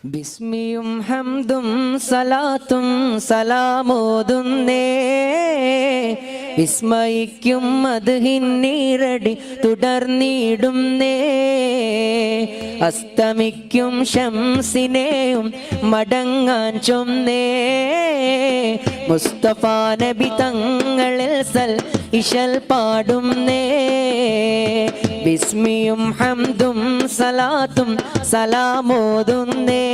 ബിസ്മിയും ഹംദും സലാത്തും സലാമോതുന്നേ വിസ്മയിക്കും മദ്ഹിന്നീറടി തുടർന്നിടുന്നേ അസ്തമിക്കും ശംസിനെയും മടങ്ങാൻ ചൊന്നേ മുസ്തഫ നബി തങ്ങളിൽ സൽ ഇശൽ പാടുന്നേ ബിസ്മിയും ഹംദും സലാത്തും സലാമോതുന്നേ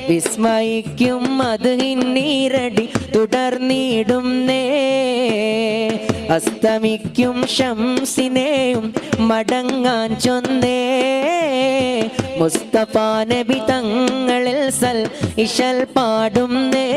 വിസ്മയിക്കും മദ്ഹിന്നീറടി തുടർന്നിടുന്നേ അസ്തമിക്കും ശംസിനെയും മടങ്ങാൻ ചൊന്നേ മുസ്തഫ നബി തങ്ങളിൽ സൽ ഇശൽ പാടുന്നേ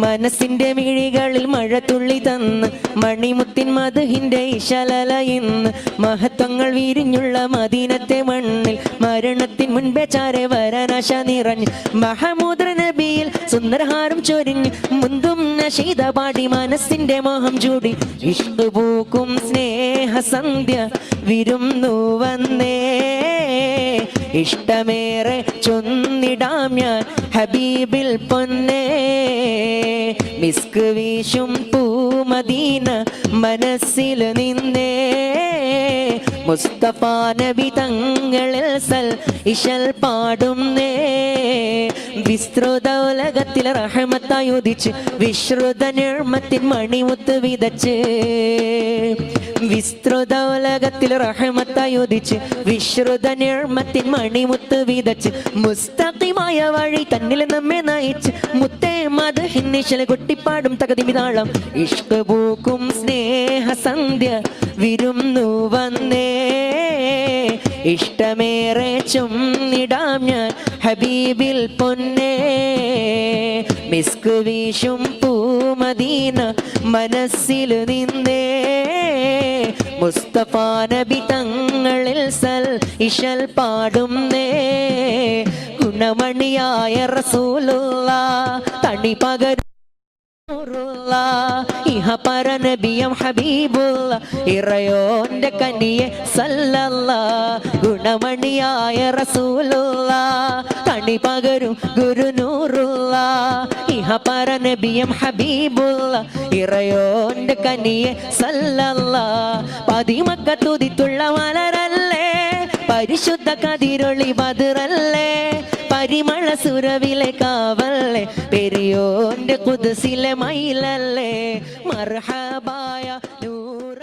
മനസ്സിന്റെ മിഴികളിൽ മഴത്തുള്ളി തന്ന് മണിമുത്തിൻ മദ്ഹിന്റെ ഇശലല ഇന്ന് മഹത്വങ്ങൾ വിരിഞ്ഞുള്ള മദീനത്തെ മണ്ണിൽ മരണത്തിൻ മുൻപേ ചാരെ വരാനാശ നിറഞ്ഞ് മഹമൂദ് നബിയിൽ സുന്ദരഹാരം ചൊരിഞ്ഞ് മുന്തും നശീത പാടി മനസ്സിന്റെ മോഹം ചൂടി ഇഷ്ക് പൂക്കും സ്നേഹസന്ധ്യ വിരുന്നു വന്നേ ഇഷ്ടമേറെ ചൊന്നിടാം ഞാൻ ഹബീബിൽ പൊന്നേ മിസ്ക് വീശും പൂമദീന മനസ്സിൽ നിന്നേ മുസ്തഫ നബി തങ്ങളിൽ സൽ ഇശൽ പാടുന്നേ വിസ്തൃത ഉലകത്തിൽ റഹ്മത്തായി ഉദിച്ച് വിശ്രുത നിർമ്മത്തിൻ മണിമുത്ത് വിതച്ച് വിസ്തൃത ഉലകത്തിൽ റഹ്മത്തായി ഉദിച്ച് വിശ്രുത നിർമ്മത്തിൻ മണിമുത്ത് വിതച്ച് മുസ്തഖിമായ വഴി തന്നിൽ നമ്മെ നയിച്ച് മുത്തേ മദ്ഹിന്നിശൽ കൊട്ടിപ്പാടും തകതിമിതാളം ഇഷ്ക് പൂക്കും സ്നേഹസന്ധ്യ വിരുന്നു വന്നേ ഇഷ്ടമേറെ ചൊന്നിടാം ഞാൻ ഹബീബിൽ പൊന്നേ മിസ്ക് വീശും പൂമദീന മനസ്സിൽ നിന്നേ മുസ്തഫ നബി തങ്ങളിൽ സൽ ഇശൽ പാടുന്നേ ഗുണമണിയായ റസൂലുള്ളാഹ് തണി പകരും ഇഹ പരനബിയം ഹബീബുള്ള ഇറയോന്റെ കനിയെ സല്ലല്ലാഹ് ഗുണമണിയായ റസൂലുള്ളാഹ് തണി പകരും ഗുരുനൂറുള്ളാഹ് ഇഹ പരനബിയം ഹബീബുള്ള ഇറയോന്റെ കനിയെ സല്ലല്ലാഹ് പതിമക്കത്തുതിത്തുള്ള മലരല്ലേ പരിശുദ്ധ കതിരൊളി ബദറല്ലേ പരിമള സുരവിലെ കാവല്ലേ പെരിയോന്റെ ഖുദ്സിലെ മയിലല്ലേ മർഹബായ നൂറ